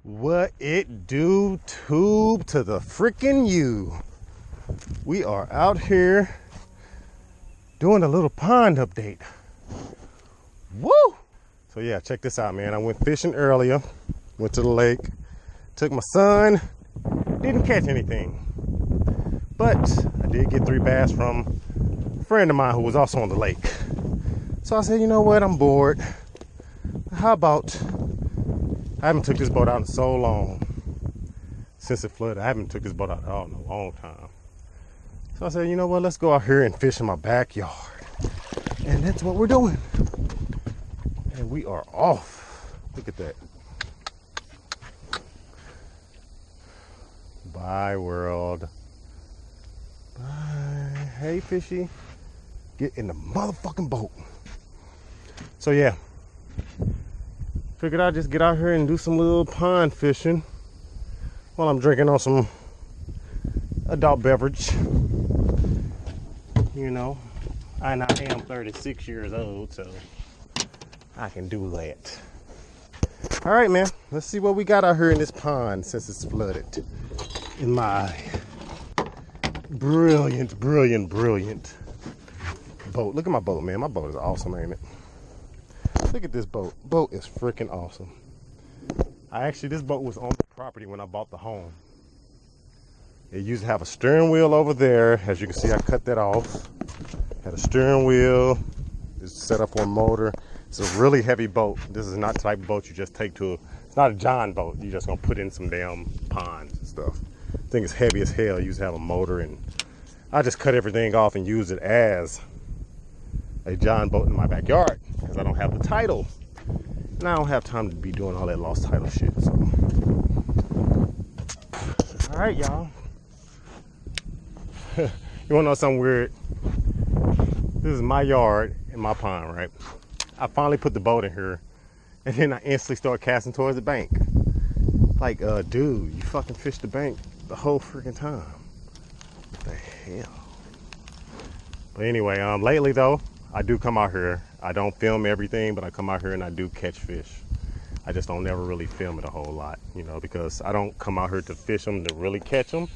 What it do, tube to the freaking you. We are out here doing a little pond update. Woo! So yeah, check this out, man. I went fishing earlier, went to the lake, took my son, didn't catch anything. But I did get 3 bass from a friend of mine who was also on the lake. So I said, you know what, I'm bored. How about, I haven't took this boat out in so long. Since it flooded, I haven't took this boat out in a long time. So I said, you know what, let's go out here and fish in my backyard. And that's what we're doing. And we are off. Look at that. Bye, world. Bye. Hey, fishy. Get in the motherfucking boat. So yeah. Figured I'd just get out here and do some little pond fishing while I'm drinking on some adult beverage. You know, I am 36 years old, so I can do that. All right, man, let's see what we got out here in this pond since it's flooded. In my brilliant boat. Look at my boat, man. My boat is awesome, ain't it? Look at this boat. Boat is freaking awesome. This boat was on the property when I bought the home. It used to have a steering wheel over there. As you can see, I cut that off. Had a steering wheel. It's set up on motor. It's a really heavy boat. This is not the type of boat you just take to it's not a John boat. You're just gonna put in some damn ponds and stuff. I think it's heavy as hell. It used to have a motor, and I just cut everything off and used it as a John boat in my backyard because I don't have the title. And I don't have time to be doing all that lost title shit. So, all right, y'all. You wanna know something weird? This is my yard and my pond, right? I finally put the boat in here, and then I instantly start casting towards the bank. Like, dude, you fucking fished the bank the whole freaking time. What the hell? But anyway, lately though, I do come out here. I don't film everything, but I come out here and I do catch fish. I just don't never really film it a whole lot, you know, because I don't come out here to fish them, to really catch them.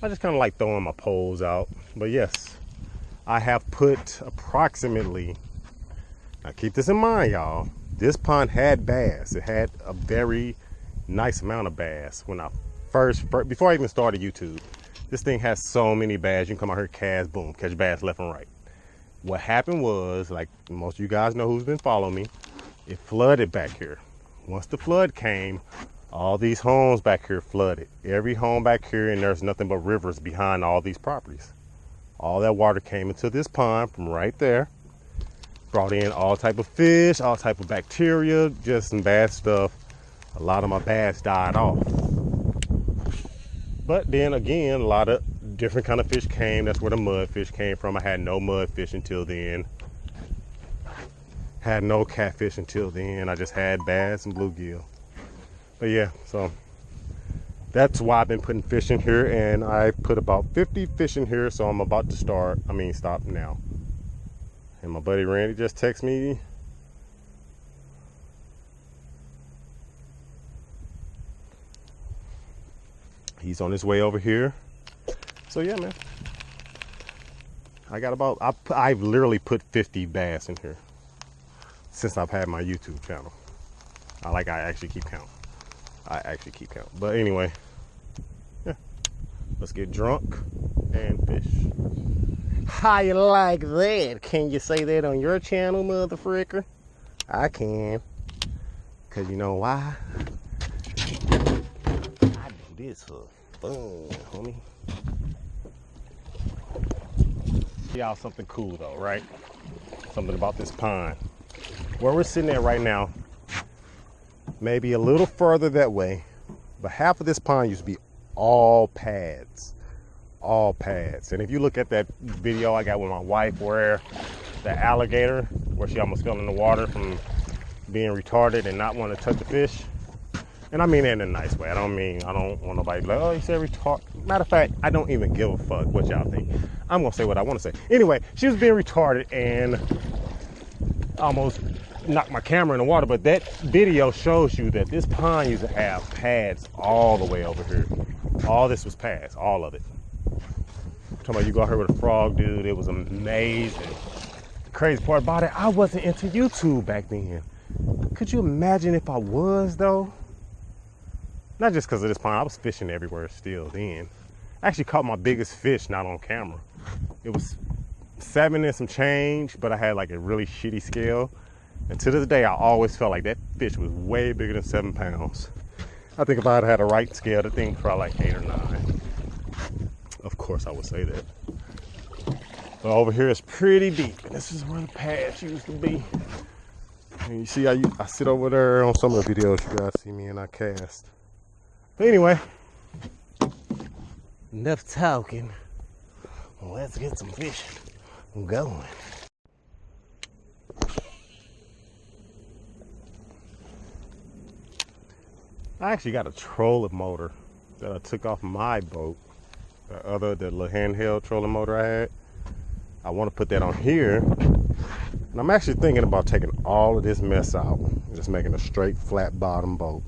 I just kind of like throwing my poles out. But yes, I have put approximately, now keep this in mind, y'all, this pond had bass. It had a very nice amount of bass when I first before I even started YouTube. This thing has so many bass. You can come out here, cast, boom, catch bass left and right. What happened was, like most of you guys know who's been following me, it flooded back here. Once the flood came, all these homes back here flooded. Every home back here, and there's nothing but rivers behind all these properties. All that water came into this pond from right there. Brought in all type of fish, all type of bacteria, just some bad stuff. A lot of my bass died off. But then again, a lot of different kind of fish came. That's where the mudfish came from. I had no mudfish until then. Had no catfish until then. I just had bass and bluegill. But yeah, so that's why I've been putting fish in here, and I put about 50 fish in here, so I'm about to stop now. And my buddy Randy just texted me. He's on his way over here. So yeah, man. I got about, I've literally put 50 bass in here since I've had my YouTube channel. I actually keep count. But anyway, yeah. Let's get drunk and fish. How you like that? Can you say that on your channel, motherfricker? I can. Cause you know why? I do this for fun, homie. Y'all something cool though, right? Something about this pond. Where we're sitting at right now, maybe a little further that way, but half of this pond used to be all pads. All pads. And if you look at that video I got with my wife where the alligator, where she almost fell in the water from being retarded and not wanting to touch the fish. And I mean that in a nice way. I don't want nobody to be like, oh, you said retarded. Matter of fact, I don't even give a fuck what y'all think. I'm gonna say what I want to say. Anyway, she was being retarded and almost knocked my camera in the water, but that video shows you that this pond used to have pads all the way over here. All this was pads, all of it. I'm talking about you go out here with a frog, dude. It was amazing. The crazy part about it, I wasn't into YouTube back then. Could you imagine if I was, though? Not just because of this pond. I was fishing everywhere still then. I actually caught my biggest fish not on camera. It was 7 and some change, but I had like a really shitty scale. And to this day, I always felt like that fish was way bigger than 7 pounds. I think if I had a right scale, the thing probably like 8 or 9. Of course, I would say that. But over here is pretty deep, and this is where the pads used to be. And you see, I sit over there on some of the videos you guys see me and I cast. But anyway, enough talking. Let's get some fishing going. I actually got a trolling motor that I took off my boat. The little handheld trolling motor I had. I want to put that on here. And I'm actually thinking about taking all of this mess out and just making a straight flat bottom boat.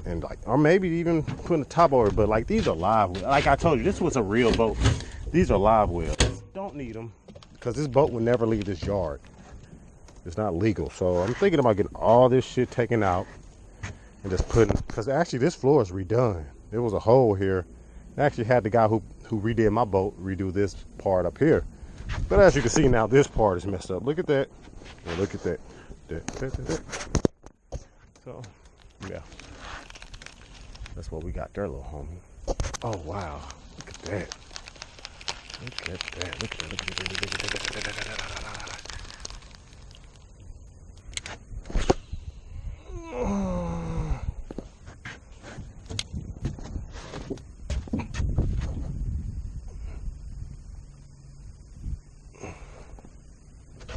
And like, or maybe even putting the top over it, but like these are live wheels. Like I told you, this was a real boat. These are live wheels. Don't need them because this boat will never leave this yard. It's not legal. So I'm thinking about getting all this shit taken out and just putting, because actually this floor is redone. There was a hole here. I actually had the guy who redid my boat redo this part up here. But as you can see now, this part is messed up. Look at that. And look at that. So, yeah. That's what we got there, little homie. Oh, wow. Look at that. Look at that. Look at that. Look at that. Look at that.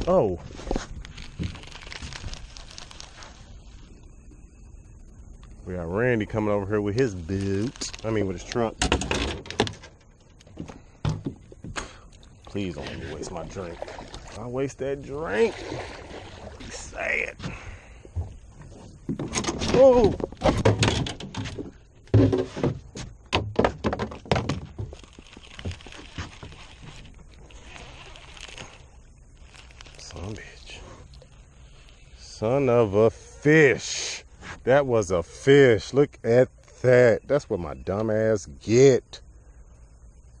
Oh. We got Randy coming over here with his boot. I mean, with his trunk. Please don't let me waste my drink. If I waste that drink, say it. Oh. Son of a bitch. Son of a fish. That was a fish. Look at that. That's what my dumb ass get.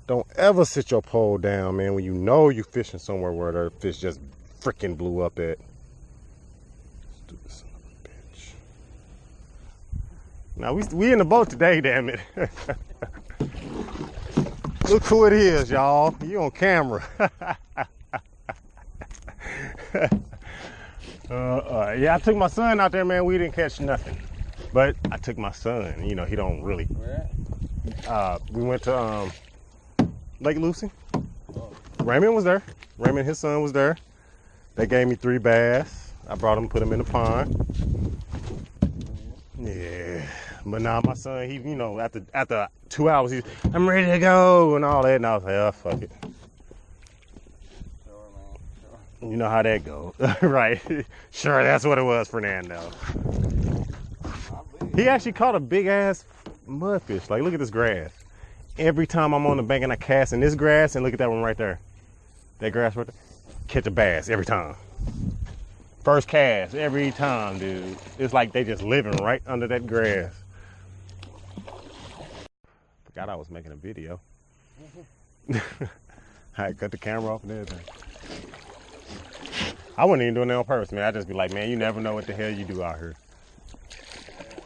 Don't ever sit your pole down, man, when you know you fishing somewhere where the fish just freaking blew up at. Stupid son of a bitch. Now we in the boat today, damn it. Look who it is, y'all. You on camera. Yeah, I took my son out there, man. We didn't catch nothing, but I took my son. You know, he don't really. Where at? We went to Lake Lucy. Oh. Raymond was there. Raymond and his son was there. They gave me 3 bass. I brought them, put them in the pond. Yeah, but now my son, he, you know, after 2 hours, I'm ready to go and all that, and I was like, oh, fuck it. You know how that goes. Right. Sure, that's what it was, Fernando. He actually caught a big ass mudfish. Like, look at this grass. Every time I'm on the bank and I cast in this grass, and look at that one right there. That grass right there. Catch a bass every time. First cast, every time, dude. It's like they just living right under that grass. Forgot I was making a video. I cut the camera off and everything. I wasn't even doing that on purpose, man. I'd just be like, man, you never know what the hell you do out here.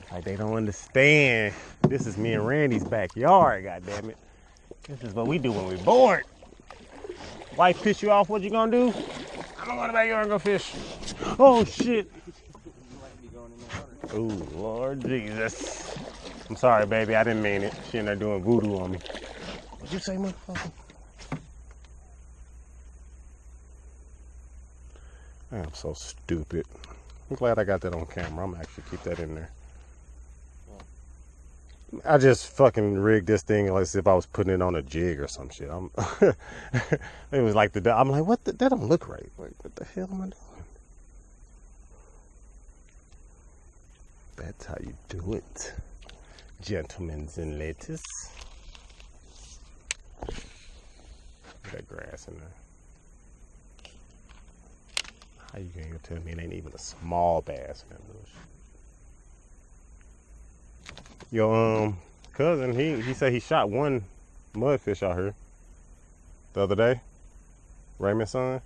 Like, they don't understand. This is me and Randy's backyard, goddammit. This is what we do when we're bored. Wife piss you off, what you gonna do? I'm gonna go to the backyard and go fish. Oh, shit. Oh, Lord Jesus. I'm sorry, baby. I didn't mean it. She in there doing voodoo on me. What'd you say, motherfucker? I'm so stupid. I'm glad I got that on camera. I'm gonna actually keep that in there. I just fucking rigged this thing as if I was putting it on a jig or some shit. It was like I'm like, what? That don't look right. Like, what the hell am I doing? That's how you do it, gentlemen and ladies. That grass in there. How you gonna tell me it ain't even a small bass in that bush? Your cousin, he said he shot one mudfish out here the other day. Raymond's son.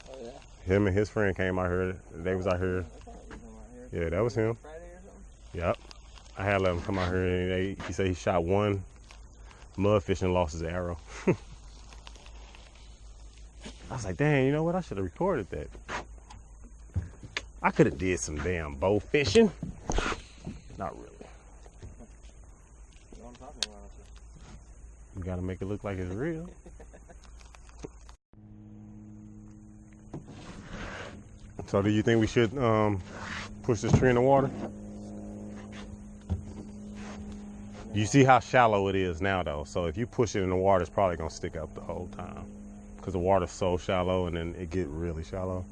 Oh yeah. Him and his friend came out here. They was out here. Yeah, that was him. Friday or something? Yep. I had let him come out here and he said he shot one mudfish and lost his arrow. I was like, dang, you know what? I should have recorded that. I could have did some damn bow fishing. Not really. You know what I'm talking about. You gotta make it look like it's real. So do you think we should push this tree in the water? You see how shallow it is now though. So if you push it in the water, it's probably gonna stick out the whole time. Because the water's so shallow and then it get really shallow.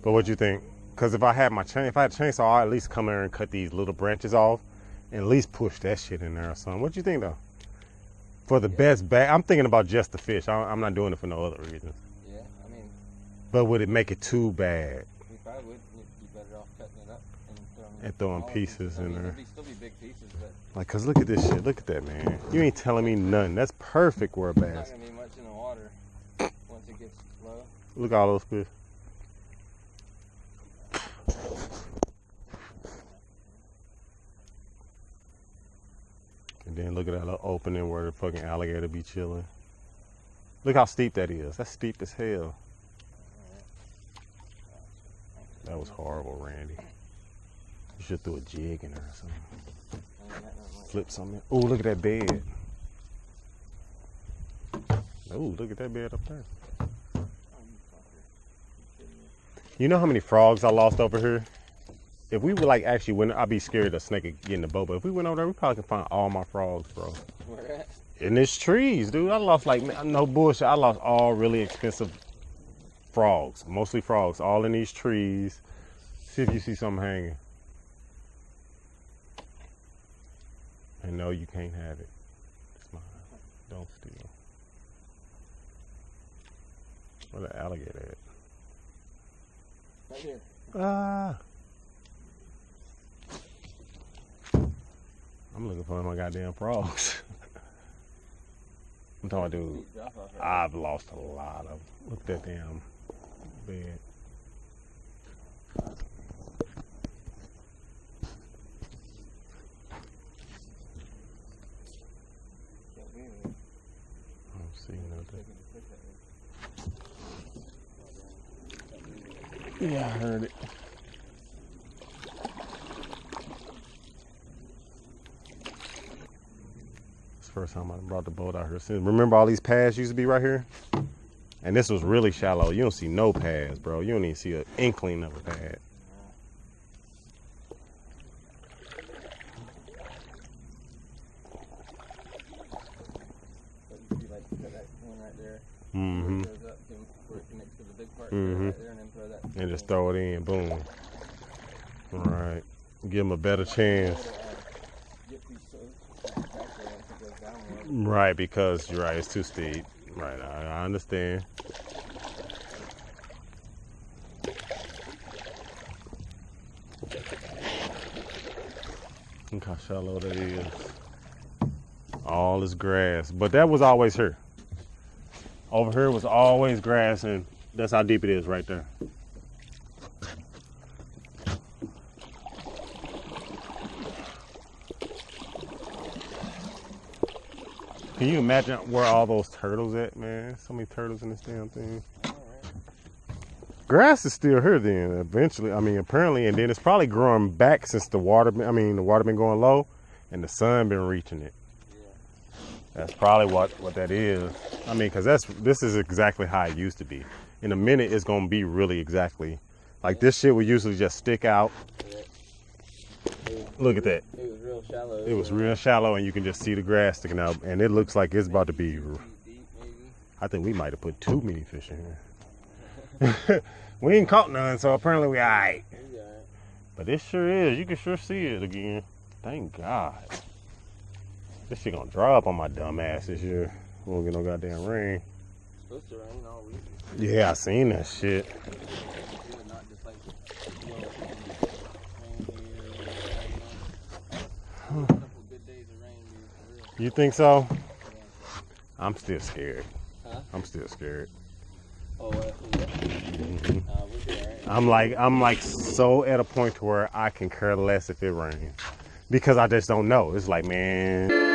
But what do you think? Because if I had a chainsaw, I'd at least come there and cut these little branches off and at least push that shit in there or something. What do you think though? For the best bag, I'm thinking about just the fish. I'm not doing it for no other reasons. Yeah, I mean. But would it make it too bad? We probably would be better off cutting it up and throwing pieces in there. It'd still be big pieces, but. Like, cause look at this shit. Look at that, man. You ain't telling me nothing. That's perfect where a bass. There's not gonna be much in the water once it gets low. Look at all those fish. And then look at that little opening where the fucking alligator be chilling. Look how steep that is. That's steep as hell. That was horrible, Randy. You should throw a jig in there or something. Flip something. Oh, look at that bed. Oh, look at that bed up there. You know how many frogs I lost over here? If we would like actually went, I'd be scared of snake get in the boat. But if we went over there, we probably could find all my frogs, bro. Where at? In these trees, dude. I lost like, no bullshit. I lost all really expensive frogs, mostly frogs, all in these trees. See if you see something hanging. And no, you can't have it. It's mine. Don't steal. Where the alligator Right here. at? Ah. I'm looking for my goddamn frogs. I'm talking, dude. I've lost a lot of them. Look at that damn bed. I don't see nothing. Yeah, I heard it. It's the first time I brought the boat out here since. Remember all these paths used to be right here? And this was really shallow. You don't see no paths, bro. You don't even see an inkling of a pad. Mm-hmm. Mm-hmm. And just throw it in, boom. All right. Give them a better chance. Right, because you're right, it's too steep. Right, I understand. Look how shallow that is. All is grass. But that was always here. Over here was always grass, and that's how deep it is right there. Can you imagine where all those turtles at, man? So many turtles in this damn thing. Grass is still here then, eventually. I mean, apparently, and then it's probably growing back since the water, the water been going low and the sun been reaching it. That's probably what that is. I mean, because this is exactly how it used to be. In a minute, it's going to be really exactly. Like this shit would usually just stick out. Look at that. It was real shallow. It was real shallow, and you can just see the grass sticking out. And it looks like it's about to be. I think we might have put too many fish in here. We ain't caught none, so apparently we all right. But it sure is. You can sure see it again. Thank God. This shit gonna dry up on my dumb ass this year. We won't get no goddamn rain. It's supposed to rain all week. Yeah, I seen that shit. It would not just like rain here. A couple good days of rain, dude, for real. You think so? Yeah. I'm still scared. Huh? I'm still scared. Oh, yeah. Mhm. We'll be alright. I'm like so at a point to where I can care less if it rains because I just don't know. It's like, man.